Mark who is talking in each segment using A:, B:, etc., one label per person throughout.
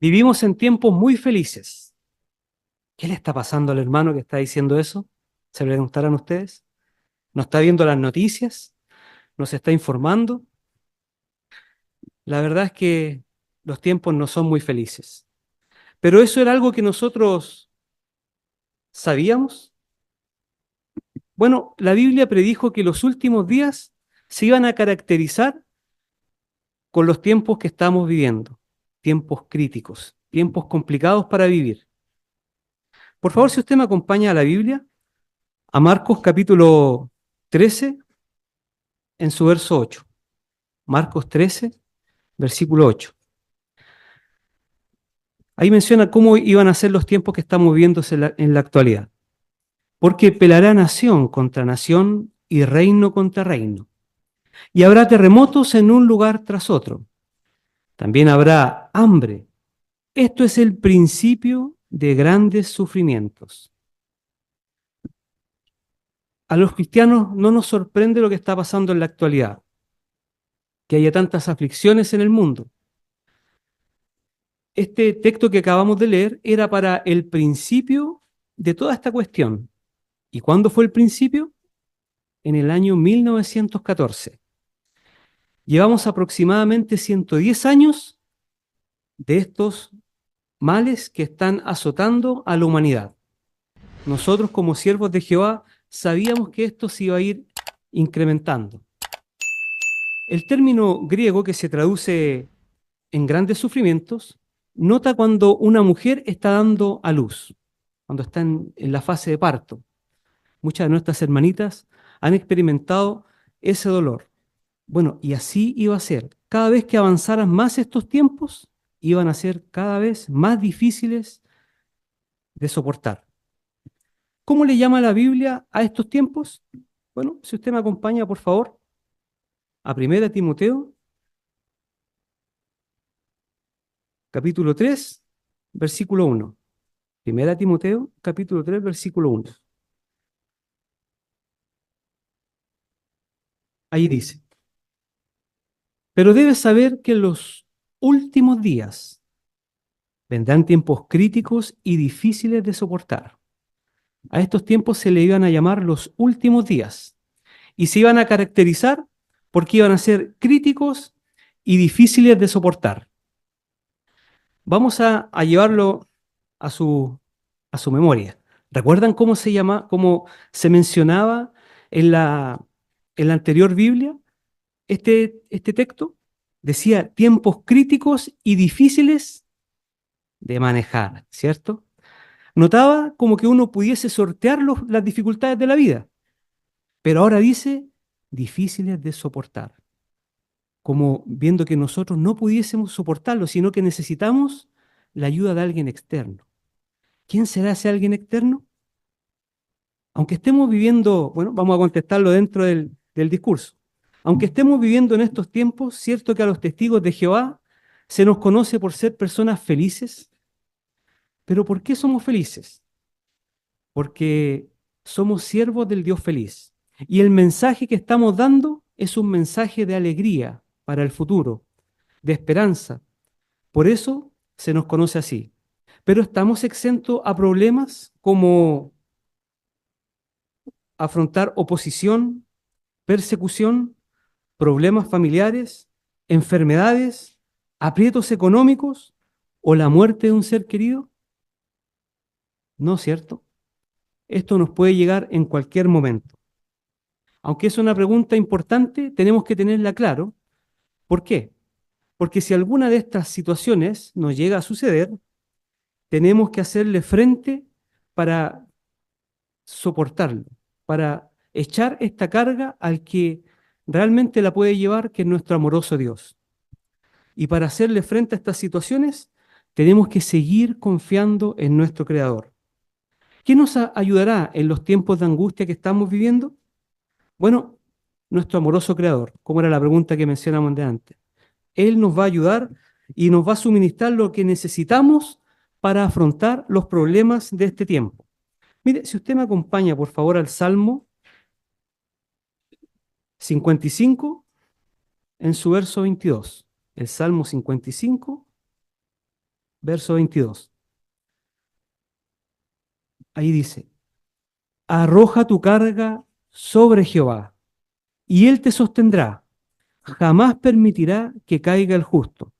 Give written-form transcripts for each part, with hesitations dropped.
A: Vivimos en tiempos muy felices. ¿Qué le está pasando al hermano que está diciendo eso? ¿Se preguntarán ustedes? ¿No está viendo las noticias? ¿No se está informando? La verdad es que los tiempos no son muy felices. Pero eso era algo que nosotros sabíamos. Bueno, la Biblia predijo que los últimos días se iban a caracterizar con los tiempos que estamos viviendo, tiempos críticos, tiempos complicados para vivir. Por favor, si usted me acompaña a la Biblia, a Marcos capítulo 13, en su verso 8. Marcos 13, versículo 8. Ahí menciona cómo iban a ser los tiempos que estamos viviendo en la actualidad. Porque pelará nación contra nación y reino contra reino. Y habrá terremotos en un lugar tras otro. También habrá hambre. Esto es el principio de grandes sufrimientos. A los cristianos no nos sorprende lo que está pasando en la actualidad, que haya tantas aflicciones en el mundo. Este texto que acabamos de leer era para el principio de toda esta cuestión. ¿Y cuándo fue el principio? En el año 1914. Llevamos aproximadamente 110 años de estos males que están azotando a la humanidad. Nosotros como siervos de Jehová sabíamos que esto se iba a ir incrementando. El término griego que se traduce en grandes sufrimientos nota cuando una mujer está dando a luz, cuando está en la fase de parto. Muchas de nuestras hermanitas han experimentado ese dolor. Bueno, y así iba a ser. Cada vez que avanzaran más estos tiempos, iban a ser cada vez más difíciles de soportar. ¿Cómo le llama la Biblia a estos tiempos? Bueno, si usted me acompaña, por favor, a 1 Timoteo, capítulo 3, versículo 1. 1 Timoteo, capítulo 3, versículo 1. Ahí dice, pero debes saber que en los últimos días vendrán tiempos críticos y difíciles de soportar. A estos tiempos se le iban a llamar los últimos días y se iban a caracterizar porque iban a ser críticos y difíciles de soportar. Vamos a llevarlo a su memoria. ¿Recuerdan cómo se mencionaba en la anterior Biblia este texto? Decía tiempos críticos y difíciles de manejar, ¿cierto? Notaba como que uno pudiese sortear las dificultades de la vida, pero ahora dice difíciles de soportar, como viendo que nosotros no pudiésemos soportarlo, sino que necesitamos la ayuda de alguien externo. ¿Quién será ese alguien externo? Aunque estemos viviendo, bueno, vamos a contestarlo dentro del discurso. Aunque estemos viviendo en estos tiempos, cierto que a los testigos de Jehová se nos conoce por ser personas felices, pero ¿por qué somos felices? Porque somos siervos del Dios feliz. Y el mensaje que estamos dando es un mensaje de alegría para el futuro, de esperanza. Por eso se nos conoce así. Pero estamos exentos a problemas como afrontar oposición, persecución, problemas familiares, enfermedades, aprietos económicos o la muerte de un ser querido. ¿No es cierto? Esto nos puede llegar en cualquier momento. Aunque es una pregunta importante, tenemos que tenerla claro. ¿Por qué? Porque si alguna de estas situaciones nos llega a suceder, tenemos que hacerle frente para soportarlo, para echar esta carga al que realmente la puede llevar, que es nuestro amoroso Dios. Y para hacerle frente a estas situaciones, tenemos que seguir confiando en nuestro Creador. ¿Qué nos ayudará en los tiempos de angustia que estamos viviendo? Bueno, nuestro amoroso Creador, como era la pregunta que mencionamos de antes. Él nos va a ayudar y nos va a suministrar lo que necesitamos para afrontar los problemas de este tiempo. Mire, si usted me acompaña, por favor, al Salmo 55 en su verso 22. El Salmo 55, verso 22. Ahí dice, arroja tu carga sobre Jehová, y él te sostendrá. Jamás permitirá que caiga el justo.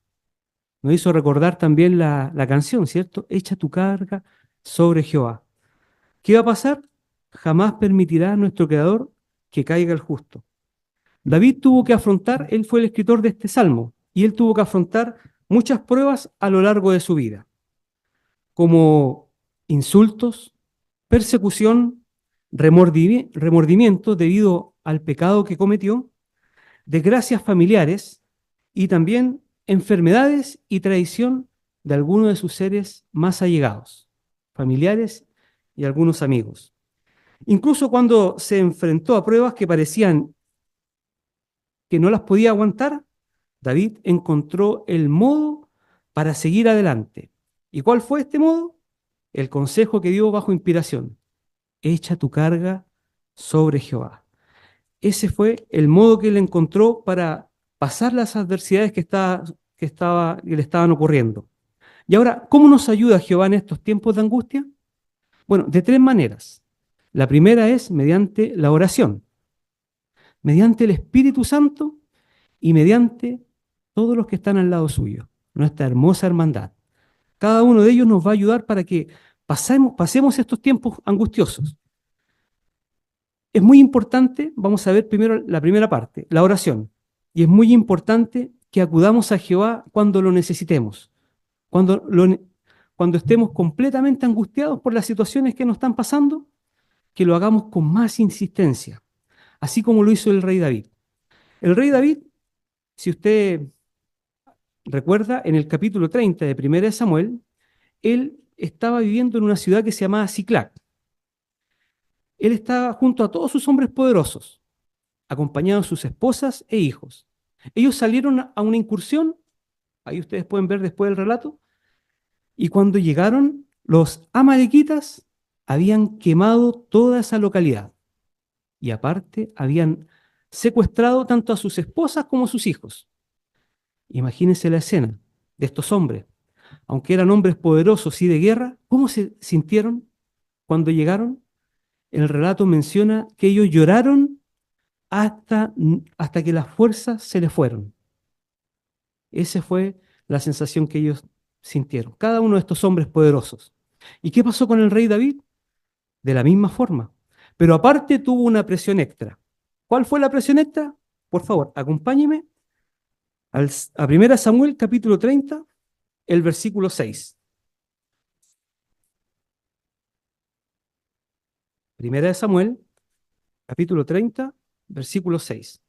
A: Nos hizo recordar también la canción, ¿cierto? Echa tu carga sobre Jehová. ¿Qué va a pasar? Jamás permitirá nuestro Creador que caiga el justo. David tuvo que afrontar, él fue el escritor de este salmo, y él tuvo que afrontar muchas pruebas a lo largo de su vida, como insultos, persecución, remordimiento debido al pecado que cometió, desgracias familiares y también enfermedades y traición de algunos de sus seres más allegados, familiares y algunos amigos. Incluso cuando se enfrentó a pruebas que parecían que no las podía aguantar, David encontró el modo para seguir adelante. ¿Y cuál fue este modo? El consejo que dio bajo inspiración. Echa tu carga sobre Jehová. Ese fue el modo que él encontró para pasar las adversidades que le estaban ocurriendo. Y ahora, ¿cómo nos ayuda Jehová en estos tiempos de angustia? Bueno, de tres maneras. La primera es mediante la oración, mediante el Espíritu Santo y mediante todos los que están al lado suyo, nuestra hermosa hermandad. Cada uno de ellos nos va a ayudar para que pasemos estos tiempos angustiosos. Es muy importante, vamos a ver primero la primera parte, la oración. Y es muy importante que acudamos a Jehová cuando lo necesitemos, cuando, lo, cuando estemos completamente angustiados por las situaciones que nos están pasando, que lo hagamos con más insistencia, así como lo hizo el rey David. El rey David, si usted recuerda, en el capítulo 30 de 1 de Samuel, él estaba viviendo en una ciudad que se llamaba Siclac. Él estaba junto a todos sus hombres poderosos, acompañados de sus esposas e hijos. Ellos salieron a una incursión, ahí ustedes pueden ver después del relato, y cuando llegaron, los amalequitas habían quemado toda esa localidad. Y aparte, habían secuestrado tanto a sus esposas como a sus hijos. Imagínense la escena de estos hombres. Aunque eran hombres poderosos y de guerra, ¿cómo se sintieron cuando llegaron? El relato menciona que ellos lloraron hasta que las fuerzas se les fueron. Esa fue la sensación que ellos sintieron, cada uno de estos hombres poderosos. ¿Y qué pasó con el rey David? De la misma forma. Pero aparte tuvo una presión extra. ¿Cuál fue la presión extra? Por favor, acompáñeme a 1 Samuel capítulo 30, el versículo 6. 1 Samuel capítulo 30, versículo 6.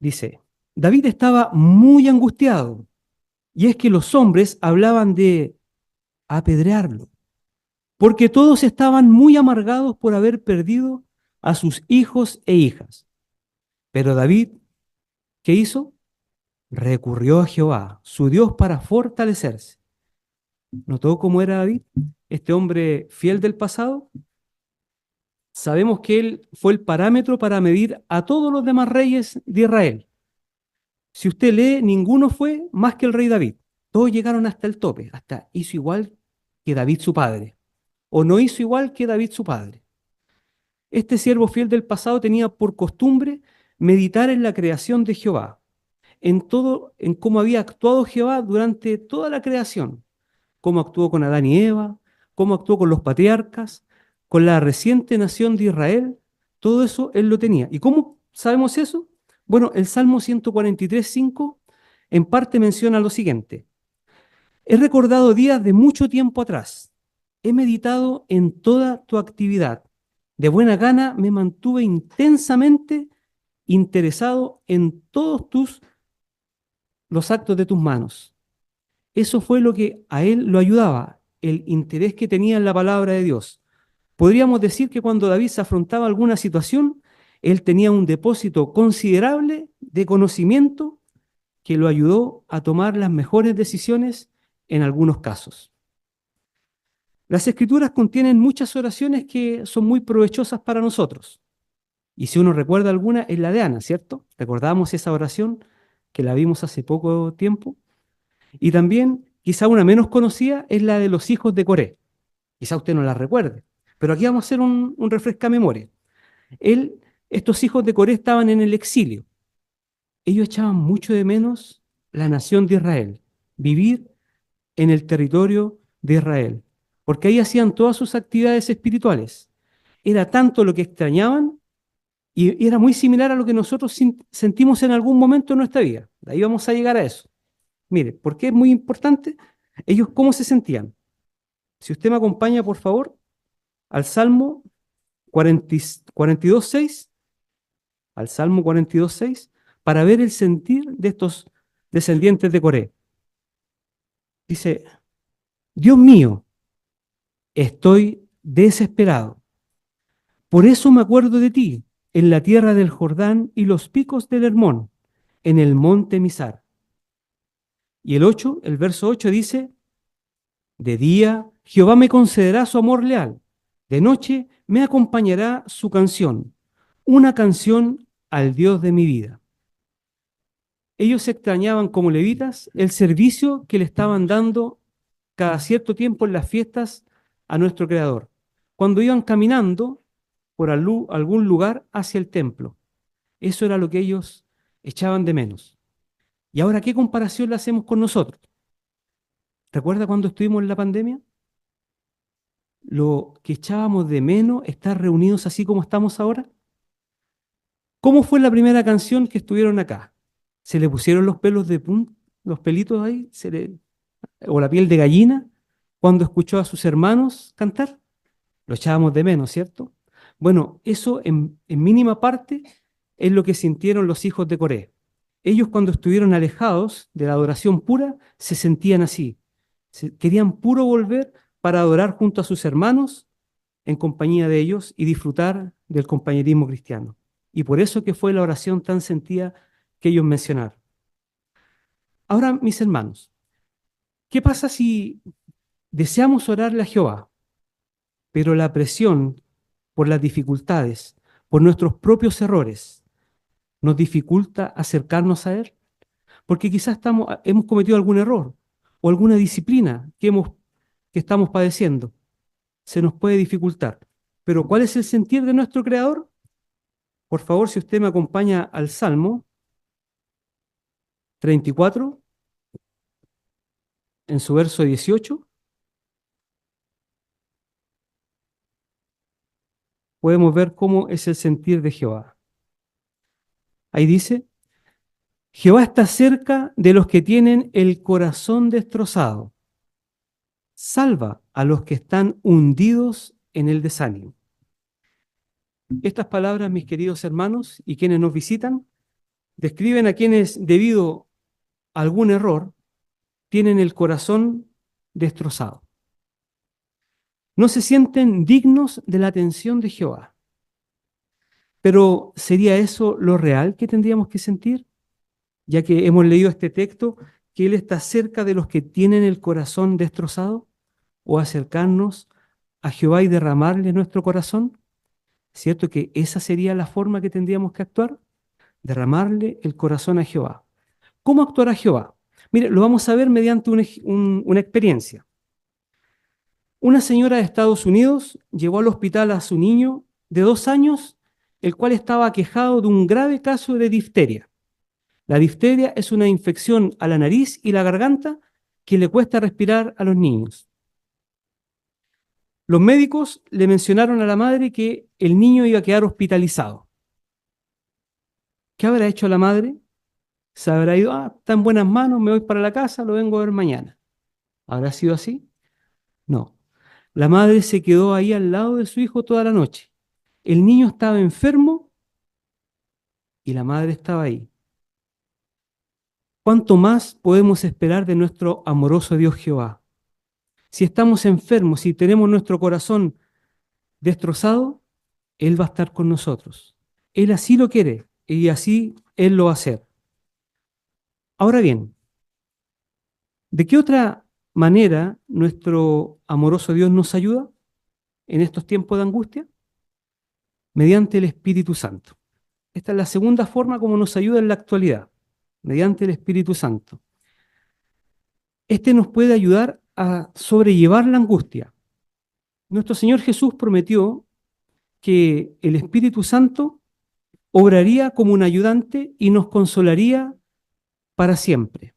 A: Dice, David estaba muy angustiado, y es que los hombres hablaban de apedrearlo, porque todos estaban muy amargados por haber perdido a sus hijos e hijas. Pero David, ¿qué hizo? Recurrió a Jehová, su Dios, para fortalecerse. ¿Notó cómo era David? Este hombre fiel del pasado. Sabemos que él fue el parámetro para medir a todos los demás reyes de Israel. Si usted lee, ninguno fue más que el rey David. Todos llegaron hasta el tope, hasta hizo igual que David su padre, o no hizo igual que David su padre. Este siervo fiel del pasado tenía por costumbre meditar en la creación de Jehová, en cómo había actuado Jehová durante toda la creación, cómo actuó con Adán y Eva, cómo actuó con los patriarcas, con la reciente nación de Israel. Todo eso él lo tenía. ¿Y cómo sabemos eso? Bueno, el Salmo 143:5 en parte menciona lo siguiente. He recordado días de mucho tiempo atrás. He meditado en toda tu actividad. De buena gana me mantuve intensamente interesado en todos los actos de tus manos. Eso fue lo que a él lo ayudaba, el interés que tenía en la palabra de Dios. Podríamos decir que cuando David se afrontaba a alguna situación, él tenía un depósito considerable de conocimiento que lo ayudó a tomar las mejores decisiones en algunos casos. Las escrituras contienen muchas oraciones que son muy provechosas para nosotros. Y si uno recuerda alguna, es la de Ana, ¿cierto? Recordamos esa oración que la vimos hace poco tiempo. Y también, quizá una menos conocida, es la de los hijos de Coré. Quizá usted no la recuerde, pero aquí vamos a hacer un refresca memoria. Él, estos hijos de Coré estaban en el exilio. Ellos echaban mucho de menos la nación de Israel, vivir en el territorio de Israel, porque ahí hacían todas sus actividades espirituales. Era tanto lo que extrañaban y era muy similar a lo que nosotros sentimos en algún momento de nuestra vida. De ahí vamos a llegar a eso. Mire, ¿por qué es muy importante? Ellos, ¿cómo se sentían? Si usted me acompaña, por favor, al Salmo 42:6, al Salmo 42:6, para ver el sentir de estos descendientes de Coré. Dice, Dios mío, estoy desesperado. Por eso me acuerdo de ti, en la tierra del Jordán y los picos del Hermón, en el monte Misar. Y el verso 8 dice, de día Jehová me concederá su amor leal, de noche me acompañará su canción, una canción al Dios de mi vida. Ellos extrañaban como levitas el servicio que le estaban dando cada cierto tiempo en las fiestas a nuestro Creador, cuando iban caminando por algún lugar hacia el templo. Eso era lo que ellos echaban de menos. Y ahora, ¿qué comparación le hacemos con nosotros? ¿Recuerda cuando estuvimos en la pandemia? Lo que echábamos de menos, estar reunidos así como estamos ahora. ¿Cómo fue la primera canción que estuvieron acá? ¿Se le pusieron los pelos de punta, los pelitos ahí? ¿O la piel de gallina cuando escuchó a sus hermanos cantar? Lo echábamos de menos, ¿cierto? Bueno, eso en mínima parte es lo que sintieron los hijos de Coré. Ellos cuando estuvieron alejados de la adoración pura se sentían así. Querían puro volver para adorar junto a sus hermanos en compañía de ellos y disfrutar del compañerismo cristiano. Y por eso que fue la oración tan sentida que ellos mencionaron. Ahora, mis hermanos, ¿qué pasa si deseamos orarle a Jehová, pero la presión por las dificultades, por nuestros propios errores, nos dificulta acercarnos a Él? Porque quizás hemos cometido algún error o alguna disciplina que estamos padeciendo. Se nos puede dificultar. Pero ¿cuál es el sentir de nuestro Creador? Por favor, si usted me acompaña al Salmo 34, en su verso 18, podemos ver cómo es el sentir de Jehová. Ahí dice, Jehová está cerca de los que tienen el corazón destrozado. Salva a los que están hundidos en el desánimo. Estas palabras, mis queridos hermanos y quienes nos visitan, describen a quienes, debido a algún error, tienen el corazón destrozado. No se sienten dignos de la atención de Jehová. Pero ¿sería eso lo real que tendríamos que sentir? Ya que hemos leído este texto, que Él está cerca de los que tienen el corazón destrozado, o acercarnos a Jehová y derramarle nuestro corazón. ¿Cierto que esa sería la forma que tendríamos que actuar? Derramarle el corazón a Jehová. ¿Cómo actuará Jehová? Mire, lo vamos a ver mediante una experiencia. Una señora de Estados Unidos llevó al hospital a su niño de 2 años, el cual estaba aquejado de un grave caso de difteria. La difteria es una infección a la nariz y la garganta que le cuesta respirar a los niños. Los médicos le mencionaron a la madre que el niño iba a quedar hospitalizado. ¿Qué habrá hecho la madre? Se habrá ido, está en buenas manos, me voy para la casa, lo vengo a ver mañana. ¿Habrá sido así? No. La madre se quedó ahí al lado de su hijo toda la noche. El niño estaba enfermo y la madre estaba ahí. ¿Cuánto más podemos esperar de nuestro amoroso Dios Jehová? Si estamos enfermos, si tenemos nuestro corazón destrozado, Él va a estar con nosotros. Él así lo quiere y así Él lo va a hacer. Ahora bien, ¿de qué otra manera nuestro amoroso Dios nos ayuda en estos tiempos de angustia? Mediante el Espíritu Santo. Esta es la segunda forma como nos ayuda en la actualidad, mediante el Espíritu Santo. Este nos puede ayudar a sobrellevar la angustia. Nuestro Señor Jesús prometió que el Espíritu Santo obraría como un ayudante y nos consolaría para siempre.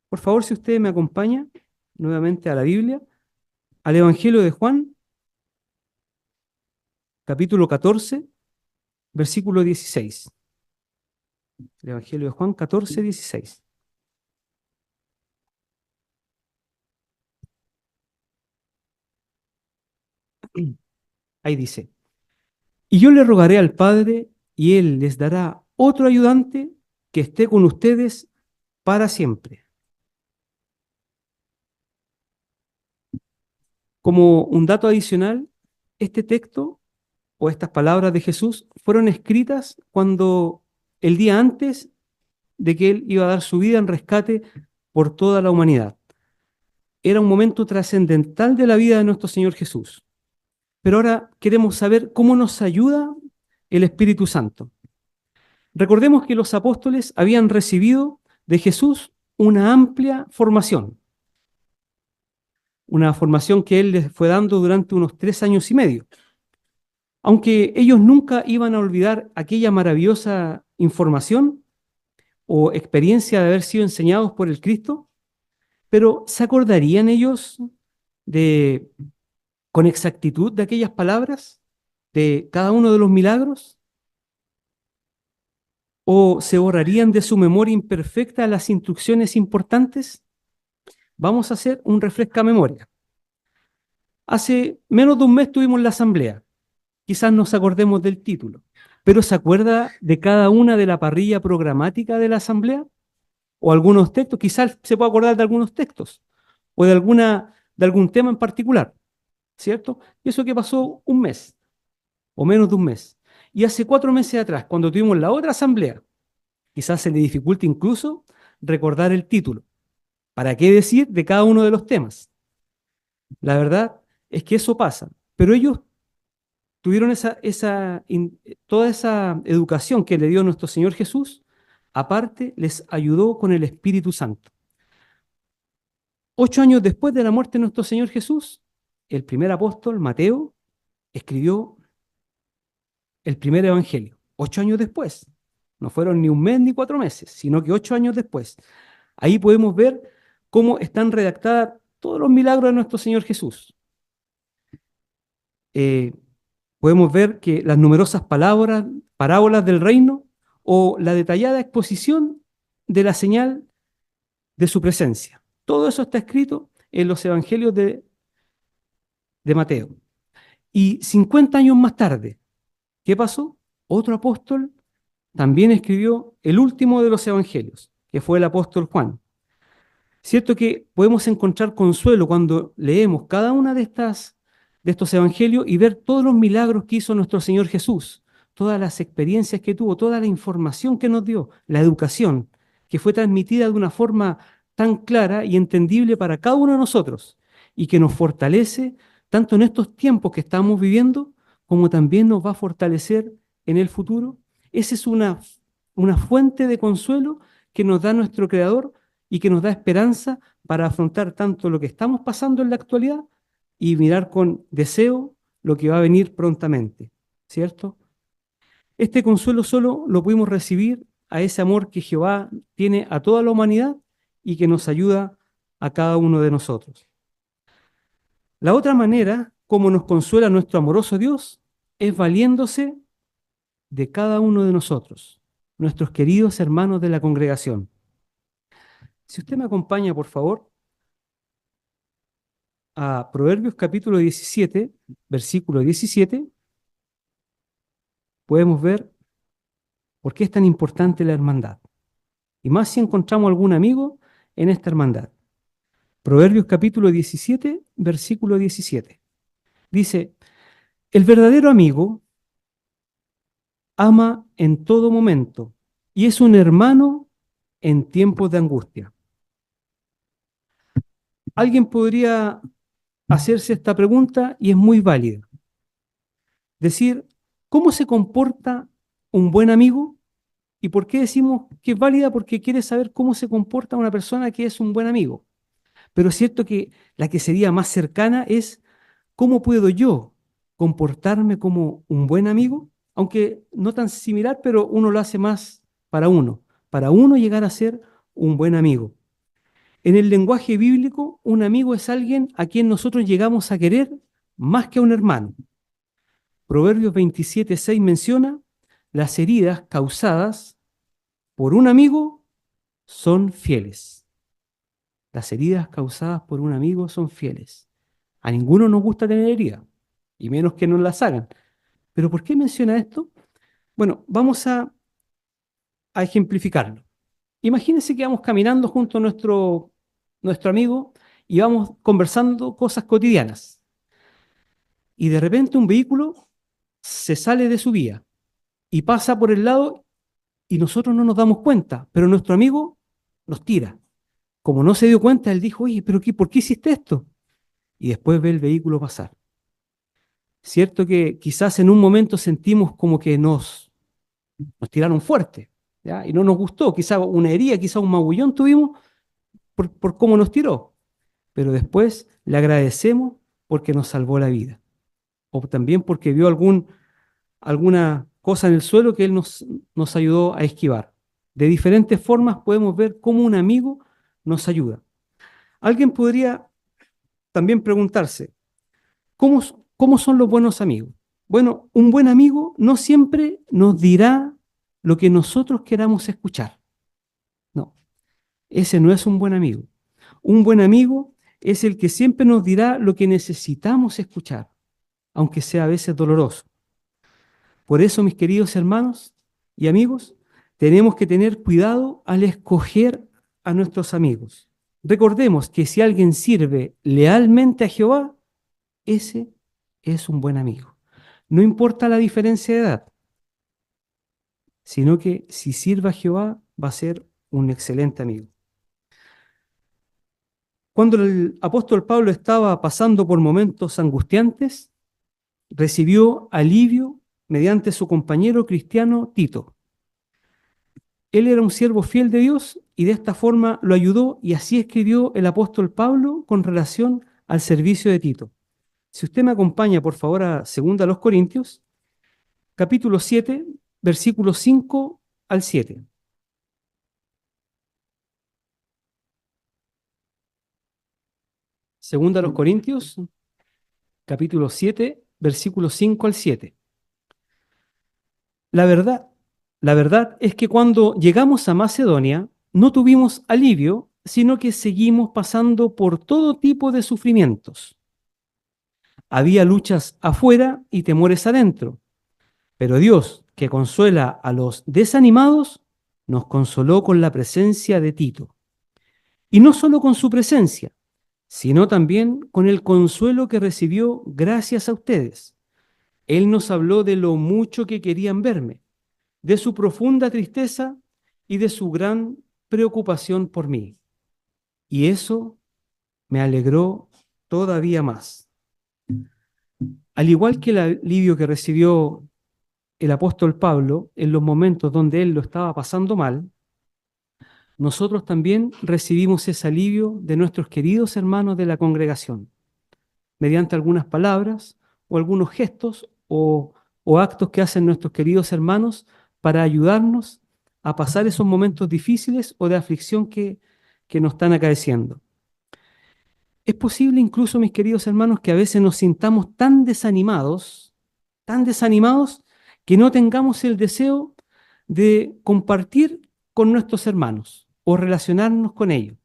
A: Por favor, si usted me acompaña nuevamente a la Biblia, al Evangelio de Juan, capítulo 14, versículo 16. El Evangelio de Juan 14, 16. Ahí dice, y yo le rogaré al Padre y Él les dará otro ayudante que esté con ustedes para siempre. Como un dato adicional, este texto o estas palabras de Jesús fueron escritas cuando el día antes de que Él iba a dar su vida en rescate por toda la humanidad. Era un momento trascendental de la vida de nuestro Señor Jesús. Pero ahora queremos saber cómo nos ayuda el Espíritu Santo. Recordemos que los apóstoles habían recibido de Jesús una formación que Él les fue dando durante unos 3 años y medio. Aunque ellos nunca iban a olvidar aquella maravillosa información o experiencia de haber sido enseñados por el Cristo, pero ¿se acordarían ellos de con exactitud de aquellas palabras, de cada uno de los milagros? ¿O se borrarían de su memoria imperfecta las instrucciones importantes? Vamos a hacer un refresca memoria. Hace menos de un mes tuvimos la asamblea. Quizás nos acordemos del título, pero ¿se acuerda de cada una de la parrilla programática de la asamblea? O algunos textos, quizás se pueda acordar de algunos textos, o de algún tema en particular, ¿cierto? Y eso que pasó un mes, o menos de un mes. Y hace 4 meses atrás, cuando tuvimos la otra asamblea, quizás se le dificulte incluso recordar el título. ¿Para qué decir de cada uno de los temas? La verdad es que eso pasa, pero ellos tuvieron toda esa educación que le dio nuestro Señor Jesús, aparte les ayudó con el Espíritu Santo. 8 años después de la muerte de nuestro Señor Jesús, el primer apóstol, Mateo, escribió el primer evangelio. 8 años después. No fueron ni un mes ni 4 meses, sino que 8 años después. Ahí podemos ver cómo están redactadas todos los milagros de nuestro Señor Jesús. Eh, Podemos ver que las numerosas parábolas del reino o la detallada exposición de la señal de su presencia. Todo eso está escrito en los evangelios de Mateo. Y 50 años más tarde, ¿qué pasó? Otro apóstol también escribió el último de los evangelios, que fue el apóstol Juan. Cierto que podemos encontrar consuelo cuando leemos cada una de estos evangelios y ver todos los milagros que hizo nuestro Señor Jesús, todas las experiencias que tuvo, toda la información que nos dio, la educación que fue transmitida de una forma tan clara y entendible para cada uno de nosotros y que nos fortalece tanto en estos tiempos que estamos viviendo como también nos va a fortalecer en el futuro. Esa es una fuente de consuelo que nos da nuestro Creador y que nos da esperanza para afrontar tanto lo que estamos pasando en la actualidad y mirar con deseo lo que va a venir prontamente, ¿cierto? Este consuelo solo lo pudimos recibir a ese amor que Jehová tiene a toda la humanidad y que nos ayuda a cada uno de nosotros. La otra manera como nos consuela nuestro amoroso Dios es valiéndose de cada uno de nosotros, nuestros queridos hermanos de la congregación. Si usted me acompaña, por favor, a Proverbios capítulo 17, versículo 17, podemos ver por qué es tan importante la hermandad. Y más si encontramos algún amigo en esta hermandad. Proverbios capítulo 17, versículo 17. Dice, el verdadero amigo ama en todo momento y es un hermano en tiempos de angustia. Alguien podría hacerse esta pregunta y es muy válida. Decir, ¿cómo se comporta un buen amigo? ¿Y por qué decimos que es válida? Porque quiere saber cómo se comporta una persona que es un buen amigo. pero es cierto que la que sería más cercana es cómo puedo yo comportarme como un buen amigo, aunque no tan similar, pero uno lo hace más para uno llegar a ser un buen amigo. En el lenguaje bíblico, un amigo es alguien a quien nosotros llegamos a querer más que a un hermano. Proverbios 27:6 menciona, las heridas causadas por un amigo son fieles. Las heridas causadas por un amigo son fieles. A ninguno nos gusta tener heridas, y menos que nos las hagan. ¿Pero por qué menciona esto? Bueno, vamos a ejemplificarlo. Imagínense que vamos caminando junto a nuestro amigo y vamos conversando cosas cotidianas. Y de repente un vehículo se sale de su vía y pasa por el lado y nosotros no nos damos cuenta, pero nuestro amigo nos tira. Como no se dio cuenta, él dijo, oye, pero ¿por qué hiciste esto? Y después ve el vehículo pasar. Cierto que quizás en un momento sentimos como que nos tiraron fuerte, ¿ya? Y no nos gustó, quizás una herida, quizás un magullón tuvimos por cómo nos tiró, pero después le agradecemos porque nos salvó la vida, o también porque vio alguna cosa en el suelo que él nos ayudó a esquivar. De diferentes formas podemos ver cómo un amigo nos ayuda. Alguien podría también preguntarse, ¿cómo, cómo son los buenos amigos? Bueno, un buen amigo no siempre nos dirá lo que nosotros queramos escuchar. No, ese no es un buen amigo. Un buen amigo es el que siempre nos dirá lo que necesitamos escuchar, aunque sea a veces doloroso. Por eso, mis queridos hermanos y amigos, tenemos que tener cuidado al escoger a nuestros amigos. Recordemos que si alguien sirve lealmente a Jehová, ese es un buen amigo. No importa la diferencia de edad, sino que si sirve a Jehová, va a ser un excelente amigo. Cuando el apóstol Pablo estaba pasando por momentos angustiantes, recibió alivio mediante su compañero cristiano Tito. Él era un siervo fiel de Dios y de esta forma lo ayudó, y así escribió el apóstol Pablo con relación al servicio de Tito. Si usted me acompaña, por favor, a 2 Corintios, capítulo 7, versículos 5 al 7. 2 Corintios, capítulo 7, versículos 5 al 7. La verdad, la verdad es que cuando llegamos a Macedonia, no tuvimos alivio, sino que seguimos pasando por todo tipo de sufrimientos. Había luchas afuera y temores adentro, pero Dios, que consuela a los desanimados, nos consoló con la presencia de Tito. Y no solo con su presencia, sino también con el consuelo que recibió gracias a ustedes. Él nos habló de lo mucho que querían verme, de su profunda tristeza y de su gran preocupación por mí. Y eso me alegró todavía más. Al igual que el alivio que recibió el apóstol Pablo en los momentos donde él lo estaba pasando mal, nosotros también recibimos ese alivio de nuestros queridos hermanos de la congregación, mediante algunas palabras o algunos gestos o actos que hacen nuestros queridos hermanos para ayudarnos a pasar esos momentos difíciles o de aflicción que nos están acaeciendo. Es posible incluso, mis queridos hermanos, que a veces nos sintamos tan desanimados, que no tengamos el deseo de compartir con nuestros hermanos o relacionarnos con ellos.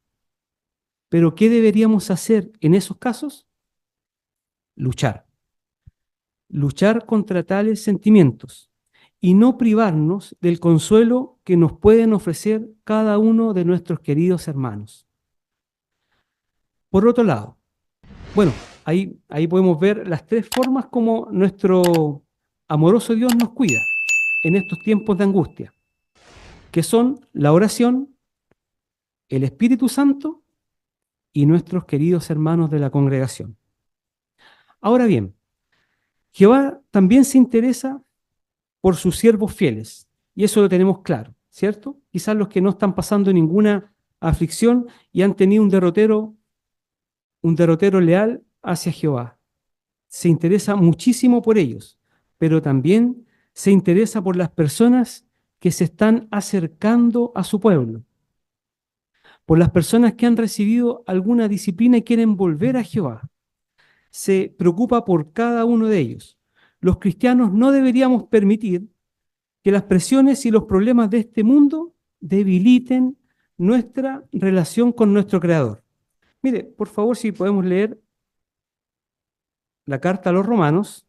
A: Pero ¿qué deberíamos hacer en esos casos? Luchar. Luchar contra tales sentimientos y no privarnos del consuelo que nos pueden ofrecer cada uno de nuestros queridos hermanos. Por otro lado, bueno, ahí podemos ver las tres formas como nuestro amoroso Dios nos cuida en estos tiempos de angustia, que son la oración, el Espíritu Santo y nuestros queridos hermanos de la congregación. Ahora bien, Jehová también se interesa por sus siervos fieles, y eso lo tenemos claro, ¿cierto? Quizás los que no están pasando ninguna aflicción y han tenido un derrotero un derrotero leal hacia Jehová. Se interesa muchísimo por ellos, pero también se interesa por las personas que se están acercando a su pueblo, por las personas que han recibido alguna disciplina y quieren volver a Jehová. Se preocupa por cada uno de ellos. Los cristianos no deberíamos permitir que las presiones y los problemas de este mundo debiliten nuestra relación con nuestro Creador. Mire, por favor, si podemos leer la carta a los Romanos,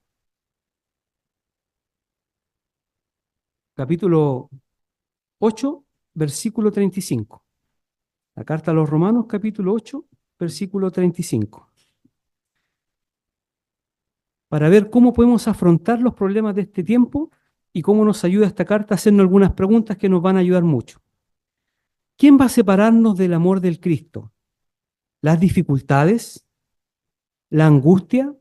A: capítulo 8, versículo 35. La carta a los Romanos, capítulo 8, versículo 35. Para ver cómo podemos afrontar los problemas de este tiempo y cómo nos ayuda esta carta a hacernos algunas preguntas que nos van a ayudar mucho. ¿Quién va a separarnos del amor del Cristo? ¿Las dificultades? ¿La angustia?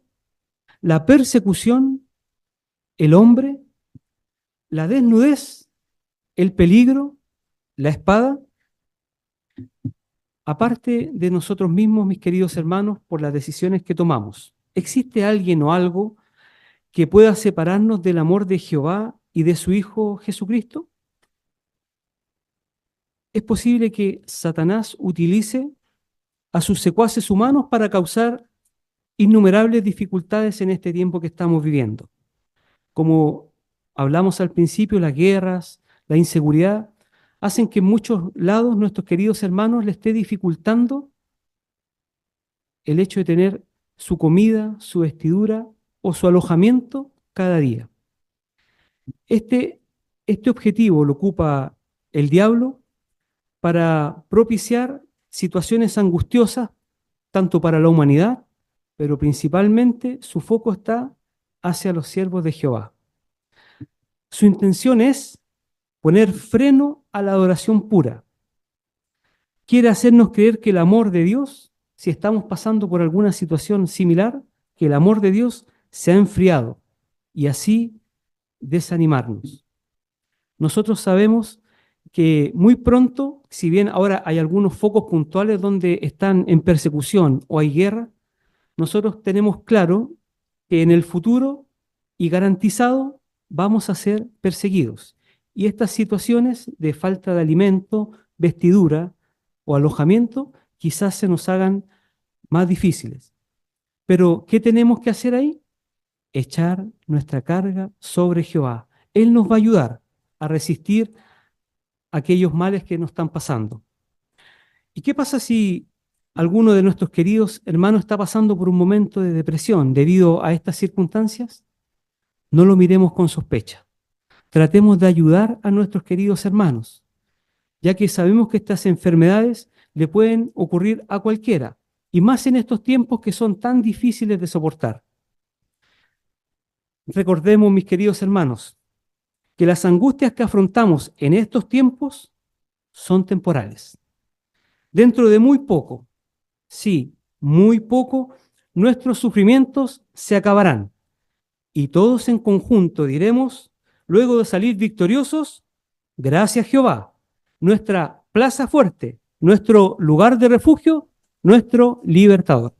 A: ¿La persecución? ¿El hombre? ¿La desnudez? ¿El peligro? ¿La espada? Aparte de nosotros mismos, mis queridos hermanos, por las decisiones que tomamos, ¿existe alguien o algo que pueda separarnos del amor de Jehová y de su Hijo Jesucristo? Es posible que Satanás utilice a sus secuaces humanos para causar innumerables dificultades en este tiempo que estamos viviendo. Como hablamos al principio, las guerras, la inseguridad, hacen que en muchos lados nuestros queridos hermanos le esté dificultando el hecho de tener su comida, su vestidura o su alojamiento cada día. Este objetivo lo ocupa el diablo para propiciar situaciones angustiosas tanto para la humanidad, pero principalmente su foco está hacia los siervos de Jehová. Su intención es poner freno a la adoración pura. Quiere hacernos creer que el amor de Dios, si estamos pasando por alguna situación similar, que el amor de Dios se ha enfriado y así desanimarnos. Nosotros sabemos que muy pronto, si bien ahora hay algunos focos puntuales donde están en persecución o hay guerra, nosotros tenemos claro que en el futuro y garantizado vamos a ser perseguidos. Y estas situaciones de falta de alimento, vestidura o alojamiento quizás se nos hagan más difíciles. Pero, ¿qué tenemos que hacer ahí? Echar nuestra carga sobre Jehová. Él nos va a ayudar a resistir aquellos males que nos están pasando. ¿Y qué pasa si alguno de nuestros queridos hermanos está pasando por un momento de depresión debido a estas circunstancias? No lo miremos con sospecha. Tratemos de ayudar a nuestros queridos hermanos, ya que sabemos que estas enfermedades le pueden ocurrir a cualquiera, y más en estos tiempos que son tan difíciles de soportar. Recordemos, mis queridos hermanos, que las angustias que afrontamos en estos tiempos son temporales. Dentro de muy poco, sí, muy poco, nuestros sufrimientos se acabarán y todos en conjunto diremos, luego de salir victoriosos, gracias Jehová, nuestra plaza fuerte, nuestro lugar de refugio, nuestro libertador.